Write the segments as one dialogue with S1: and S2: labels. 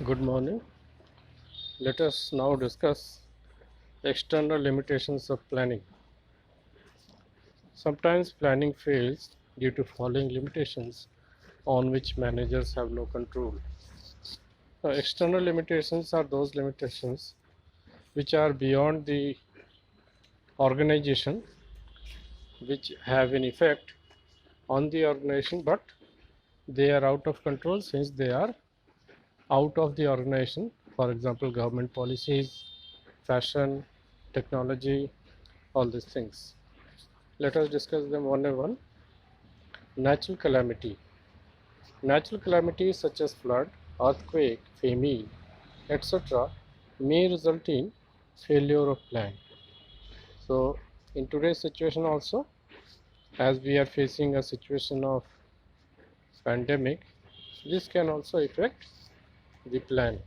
S1: Good morning. Let us now discuss external limitations of planning. Sometimes planning fails due to following limitations on which managers have no control. External limitations are those limitations which are beyond the organization, which have an effect on the organization, but they are out of control since they are out of the organization. For example, government policies, fashion, technology, all these things. Let us discuss them one by one. Natural calamity. Natural calamities such as flood, earthquake, famine, etc. may result in failure of plan. So, in today's situation also, as we are facing a situation of pandemic, this can also affect the plan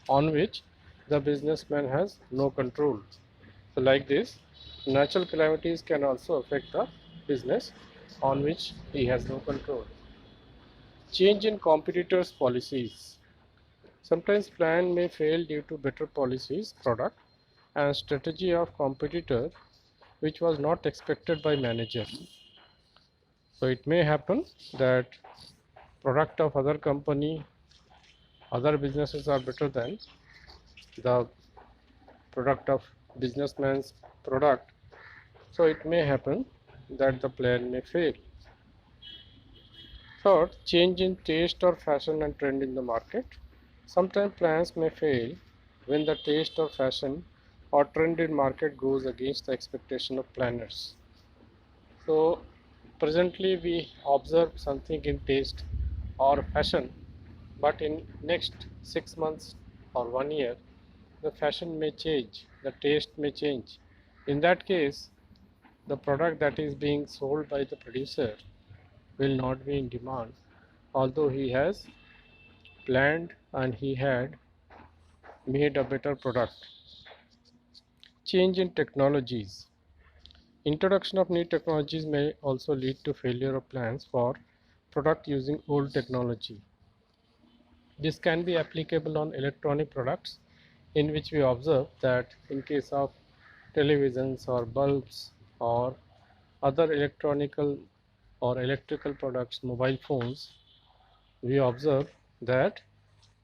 S1: on which the businessman has no control. So, like this, natural calamities can also affect the business on which he has no control. Change in competitors' policies. Sometimes plan may fail due to better policies, product, and strategy of competitor which was not expected by manager. So it may happen that product of other company, other businesses are better than the product of businessman's product. So it may happen that the plan may fail. Third, change in taste or fashion and trend in the market. Sometimes plans may fail when the taste or fashion or trend in market goes against the expectation of planners. So presently we observe something in taste or fashion, but in next 6 months or 1 year, the fashion may change, the taste may change. In that case, the product that is being sold by the producer will not be in demand, although he has planned and he had made a better product. Change in technologies. Introduction of new technologies may also lead to failure of plans for product using old technology. This can be applicable on electronic products, in which we observe that in case of televisions or bulbs or other electrical products, mobile phones, we observe that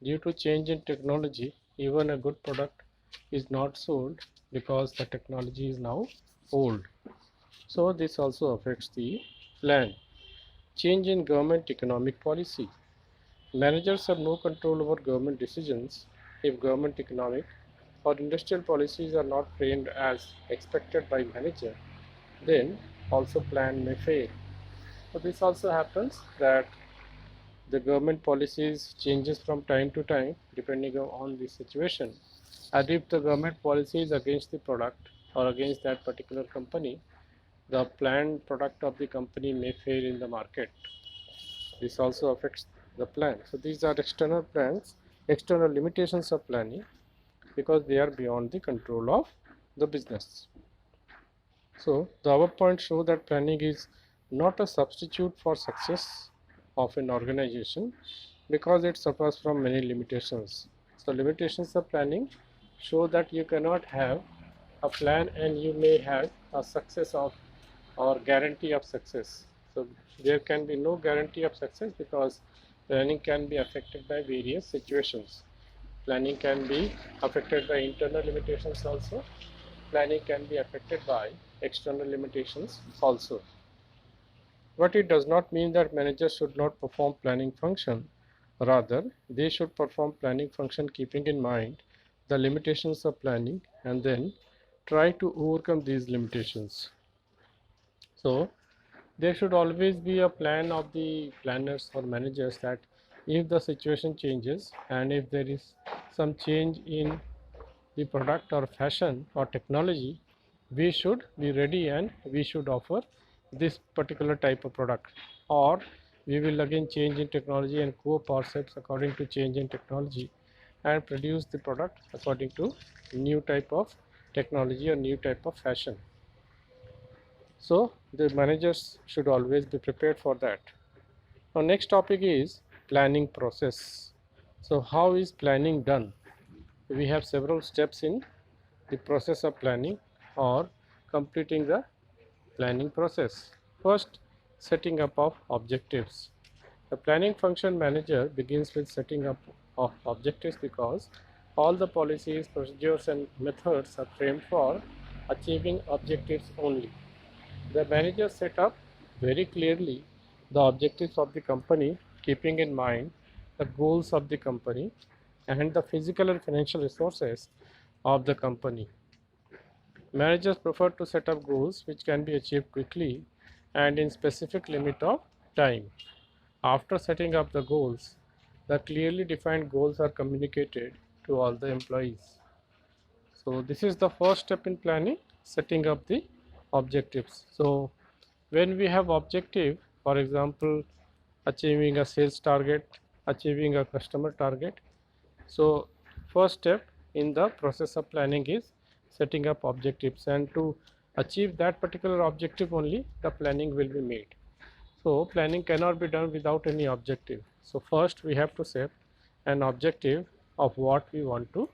S1: due to change in technology, even a good product is not sold because the technology is now old. So this also affects the plan. Change in government economic policy. Managers have no control over government decisions. If government economic or industrial policies are not framed as expected by manager, then also plan may fail. So this also happens that the government policies changes from time to time depending on the situation. And if the government policy is against the product or against that particular company, the planned product of the company may fail in the market. This also affects the plan. So these are external plans, external limitations of planning, because they are beyond the control of the business. So the above points show that planning is not a substitute for success of an organization because it suffers from many limitations. So limitations of planning show that you cannot have a plan and you may have a success of or guarantee of success. So there can be no guarantee of success because planning can be affected by various situations. Planning can be affected by internal limitations also. Planning can be affected by external limitations also. But it does not mean that managers should not perform planning function. Rather, they should perform planning function keeping in mind the limitations of planning and then try to overcome these limitations. So, there should always be a plan of the planners or managers that if the situation changes and if there is some change in the product or fashion or technology, we should be ready and we should offer this particular type of product, or we will again change in technology and cope ourselves according to change in technology and produce the product according to new type of technology or new type of fashion. So the managers should always be prepared for that. Now next topic is planning process. So how is planning done? We have several steps in the process of planning or completing the planning process. First, setting up of objectives. The planning function manager begins with setting up of objectives because all the policies, procedures and methods are framed for achieving objectives only. The manager set up very clearly the objectives of the company, keeping in mind the goals of the company and the physical and financial resources of the company. Managers prefer to set up goals which can be achieved quickly and in specific limit of time. After setting up the goals, the clearly defined goals are communicated to all the employees. So this is the first step in planning, setting up the objectives. So when we have objective, for example, achieving a sales target, achieving a customer target, so first step in the process of planning is setting up objectives, and to achieve that particular objective only the planning will be made. So planning cannot be done without any objective. So first we have to set an objective of what we want to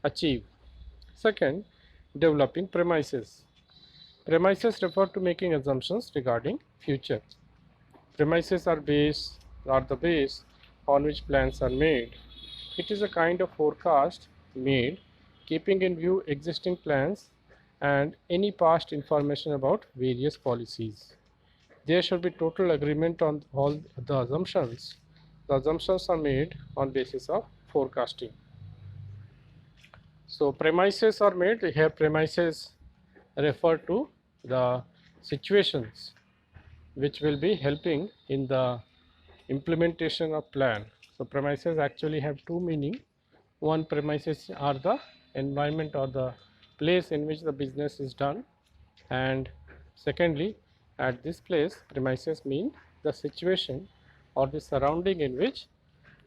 S1: achieve. Second, developing premises. Premises refer to making assumptions regarding future. Premises are the base on which plans are made. It is a kind of forecast made keeping in view existing plans and any past information about various policies. There should be total agreement on all the assumptions. The assumptions are made on basis of forecasting. So premises are made here. Premises refer to the situations which will be helping in the implementation of plan. So premises actually have two meaning. One, premises are the environment or the place in which the business is done, and secondly, at this place premises mean the situation or the surrounding in which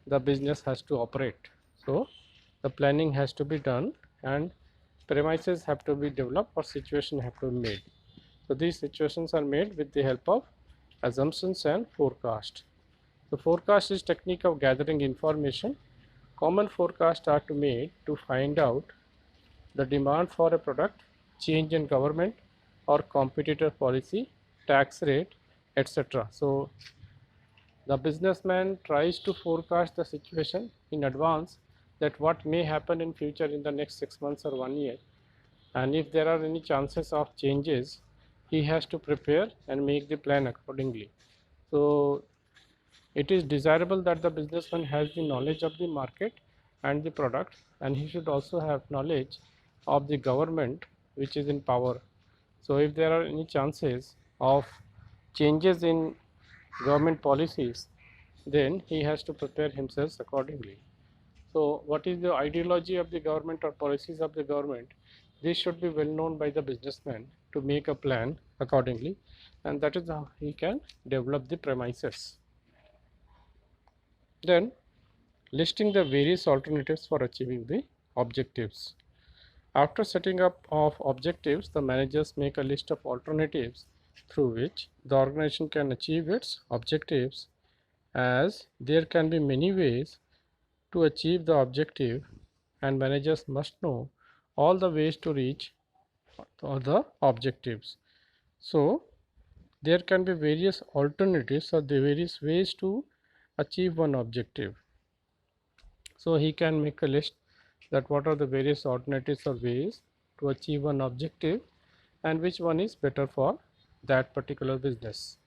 S1: the business has to operate. So the planning has to be done and premises have to be developed or situation have to be made. So these situations are made with the help of assumptions and forecast. The forecast is technique of gathering information. Common forecasts are to made to find out the demand for a product, change in government or competitor policy, tax rate, etc. So the businessman tries to forecast the situation in advance, that what may happen in future in the next 6 months or 1 year, and if there are any chances of changes, he has to prepare and make the plan accordingly. So it is desirable that the businessman has the knowledge of the market and the product, and he should also have knowledge of the government which is in power. So if there are any chances of changes in government policies, then he has to prepare himself accordingly. So what is the ideology of the government or policies of the government? This should be well known by the businessman to make a plan accordingly, and that is how he can develop the premises. Then listing the various alternatives for achieving the objectives. After setting up of objectives, the managers make a list of alternatives through which the organization can achieve its objectives, as there can be many ways to achieve the objective and managers must know all the ways to reach the objectives. So there can be various alternatives or the various ways to achieve one objective. So he can make a list that what are the various alternatives or ways to achieve one objective and which one is better for that particular business.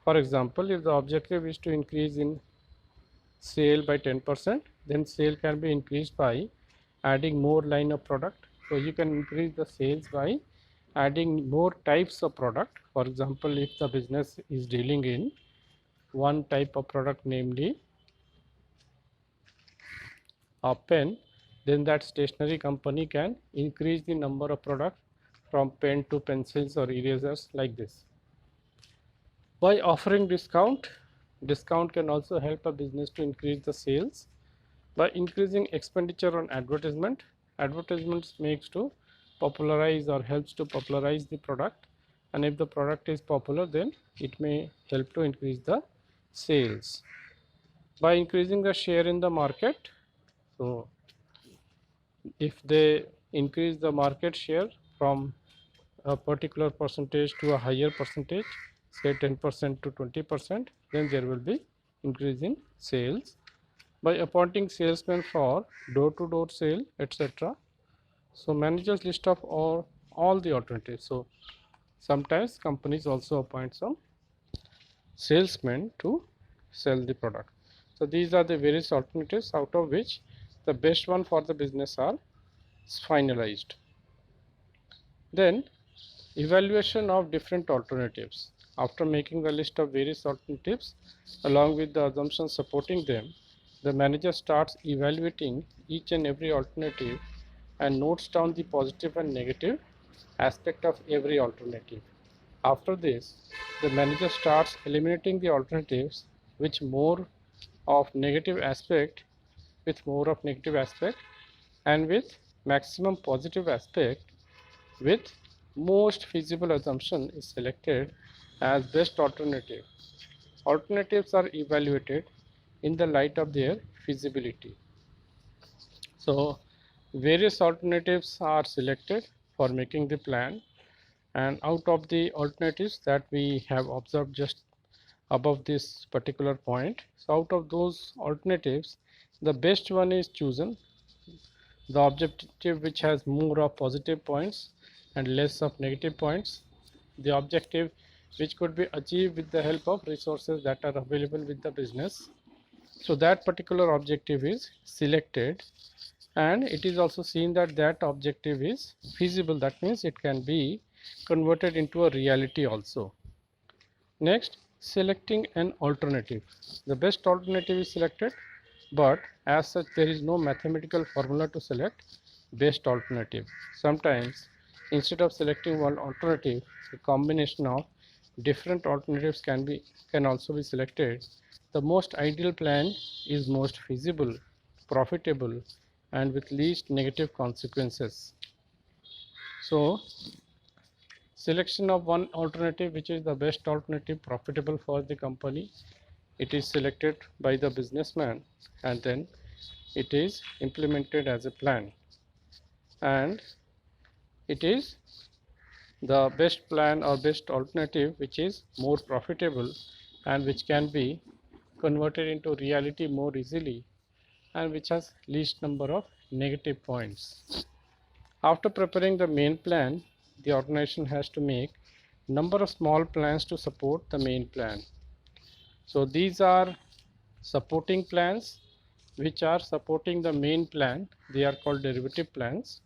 S1: For example, if the objective is to increase in sale by 10%, then sale can be increased by adding more line of product. So you can increase the sales by adding more types of product. For example, if the business is dealing in one type of product, namely a pen, then that stationery company can increase the number of products from pen to pencils or erasers, like this. By offering discount can also help a business to increase the sales. By increasing expenditure on advertisements makes to popularize or helps to popularize the product, and if the product is popular, then it may help to increase the sales. by increasing the share in the market. So if they increase the market share from a particular percentage to a higher percentage, say 10% to 20%, then there will be increase in sales. By appointing salesmen for door-to-door sale, etc. So managers list of all the alternatives. So sometimes companies also appoint some salesmen to sell the product. So these are the various alternatives, out of which the best one for the business are finalized. Then evaluation of different alternatives. After making the list of various alternatives along with the assumptions supporting them, the manager starts evaluating each and every alternative and notes down the positive and negative aspect of every alternative. After this, the manager starts eliminating the alternatives which more of negative aspect with more of negative aspect and with maximum positive aspect with most feasible assumption is selected as best alternative. Alternatives are evaluated in the light of their feasibility. So various alternatives are selected for making the plan, and out of the alternatives that we have observed just above this particular point, so out of those alternatives the best one is chosen, the objective which has more of positive points and less of negative points, the objective which could be achieved with the help of resources that are available with the business. So that particular objective is selected, and it is also seen that that objective is feasible. That means it can be converted into a reality also. Next, selecting an alternative. The best alternative is selected, but as such there is no mathematical formula to select best alternative. Sometimes instead of selecting one alternative, a combination of different alternatives can also be selected. The most ideal plan is most feasible, profitable, and with least negative consequences. So selection of one alternative which is the best alternative profitable for the company, it is selected by the businessman and then it is implemented as a plan, and it is the best plan or best alternative which is more profitable and which can be converted into reality more easily and which has least number of negative points. After preparing the main plan, the organization has to make number of small plans to support the main plan. So these are supporting plans which are supporting the main plan. They are called derivative plans.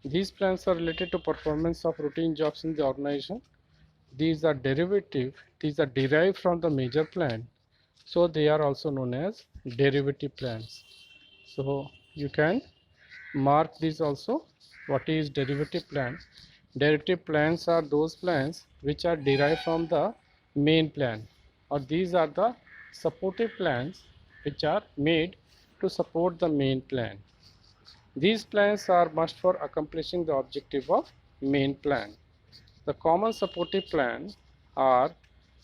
S1: These plans are related to performance of routine jobs in the organization. These are derivative, these are derived from the major plan. So they are also known as derivative plans. So you can mark these also. What is derivative plan? Derivative plans are those plans which are derived from the main plan, or these are the supportive plans which are made to support the main plan. These plans are must for accomplishing the objective of main plan. The common supportive plan are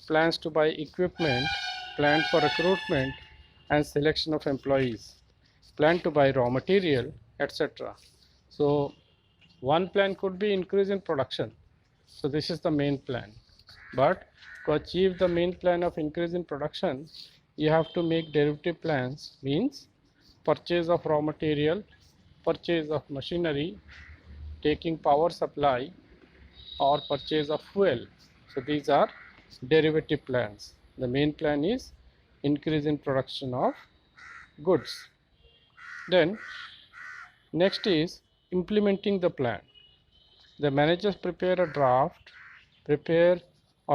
S1: plans to buy equipment, plan for recruitment and selection of employees, plan to buy raw material, etc. So one plan could be increase in production. So this is the main plan. But to achieve the main plan of increase in production, you have to make derivative plans, means purchase of raw material, purchase of machinery, taking power supply, or purchase of fuel. So these are derivative plans. The main plan is increase in production of goods. Then next is implementing the plan. The managers prepare or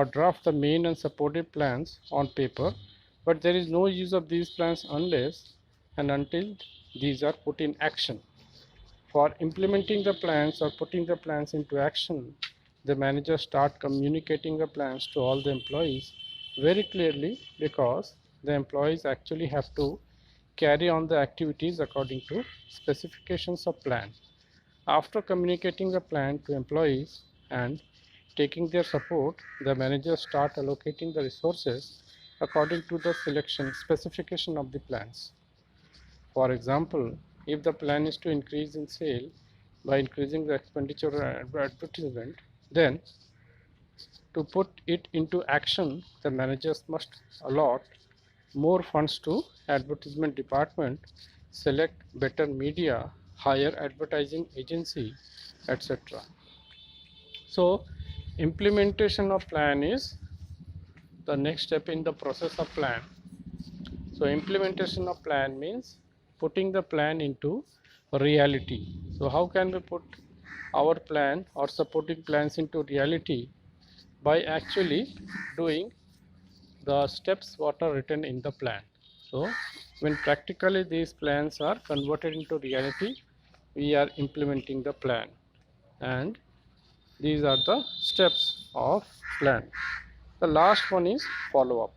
S1: draft the main and supportive plans on paper, but there is no use of these plans unless and until these are put in action. For implementing the plans or putting the plans into action, the managers start communicating the plans to all the employees very clearly, because the employees actually have to carry on the activities according to specifications of plan. After communicating the plan to employees and taking their support, the managers start allocating the resources according to the selection specification of the plans. For example, if the plan is to increase in sale by increasing the expenditure or advertisement, then to put it into action, the managers must allot more funds to advertisement department, select better media, hire advertising agency, etc. So implementation of plan is the next step in the process of plan. So implementation of plan means putting the plan into reality. So how can we put our plan or supporting plans into reality? By actually doing the steps what are written in the plan. So when practically these plans are converted into reality, we are implementing the plan, and these are the steps of plan. The last one is follow up.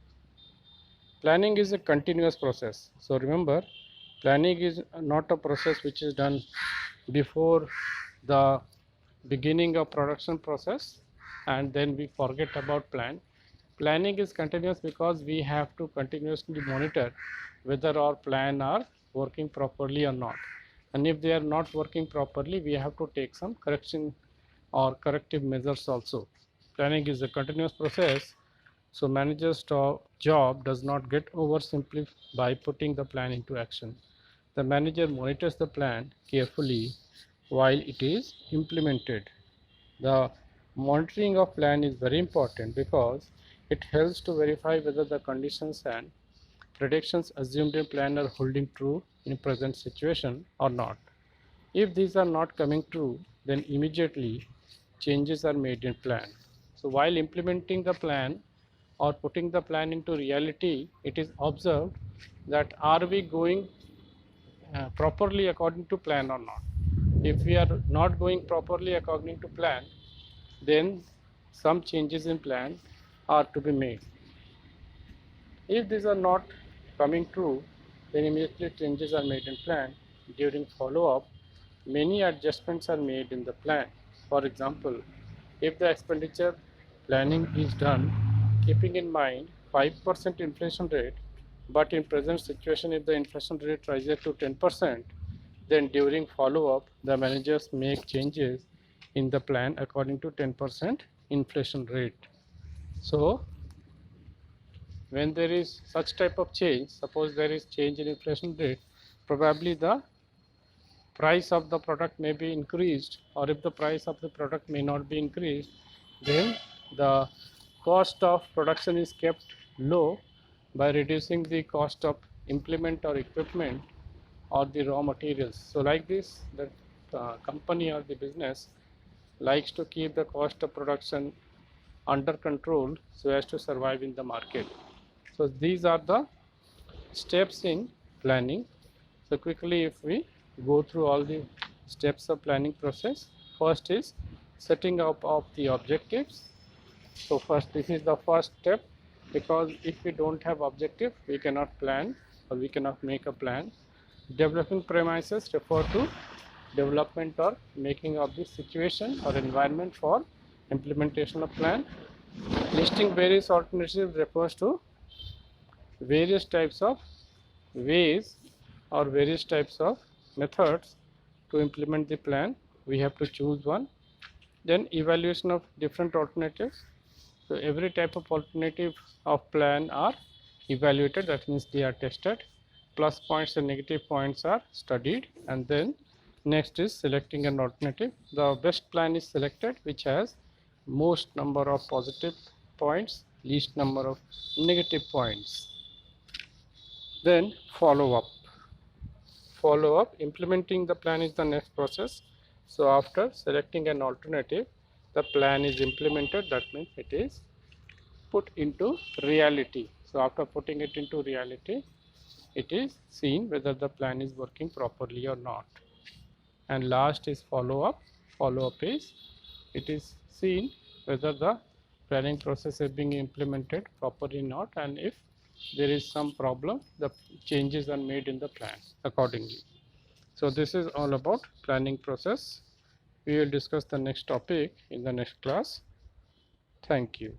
S1: Planning is a continuous process. So remember, planning is not a process which is done before the beginning of production process and then we forget about plan. Planning is continuous because we have to continuously monitor whether our plan are working properly or not, and if they are not working properly, we have to take some correction or corrective measures also. Planning is a continuous process, so manager's job does not get oversimplified by putting the plan into action. The manager monitors the plan carefully while it is implemented. The monitoring of plan is very important because it helps to verify whether the conditions and predictions assumed in plan are holding true in present situation or not. If these are not coming true, then immediately changes are made in plan. So while implementing the plan or putting the plan into reality, it is observed that are we going properly according to plan or not. If we are not going properly according to plan, then some changes in plan are to be made. If these are not coming true, then immediately changes are made in plan. During follow-up, many adjustments are made in the plan. For example, if the expenditure planning is done keeping in mind 5% inflation rate, but in present situation if the inflation rate rises to 10%, then during follow-up the managers make changes in the plan according to 10% inflation rate. So when there is such type of change, suppose there is change in inflation rate, probably the price of the product may be increased, or if the price of the product may not be increased, then the cost of production is kept low by reducing the cost of implement or equipment or the raw materials. So like this, the company or the business likes to keep the cost of production under control so as to survive in the market. So these are the steps in planning. So quickly if we go through all the steps of planning process, first is setting up of the objectives. So first, this is the first step, because if we don't have objective, we cannot plan or we cannot make a plan. Developing premises refer to development or making of the situation or environment for implementation of plan. Listing various alternatives refers to various types of ways or various types of methods to implement the plan. We have to choose one. Then evaluation of different alternatives. So every type of alternative of plan are evaluated, that means they are tested. Plus points and negative points are studied, and then next is selecting an alternative. The best plan is selected which has most number of positive points, least number of negative points. Then follow up. Follow up, implementing the plan is the next process. So after selecting an alternative, the plan is implemented, that means it is put into reality. So after putting it into reality, it is seen whether the plan is working properly or not. And last is follow up. Follow up is it is seen whether the planning process is being implemented properly or not, and if there is some problem, the changes are made in the plan accordingly. So this is all about planning process. We will discuss the next topic in the next class. Thank you.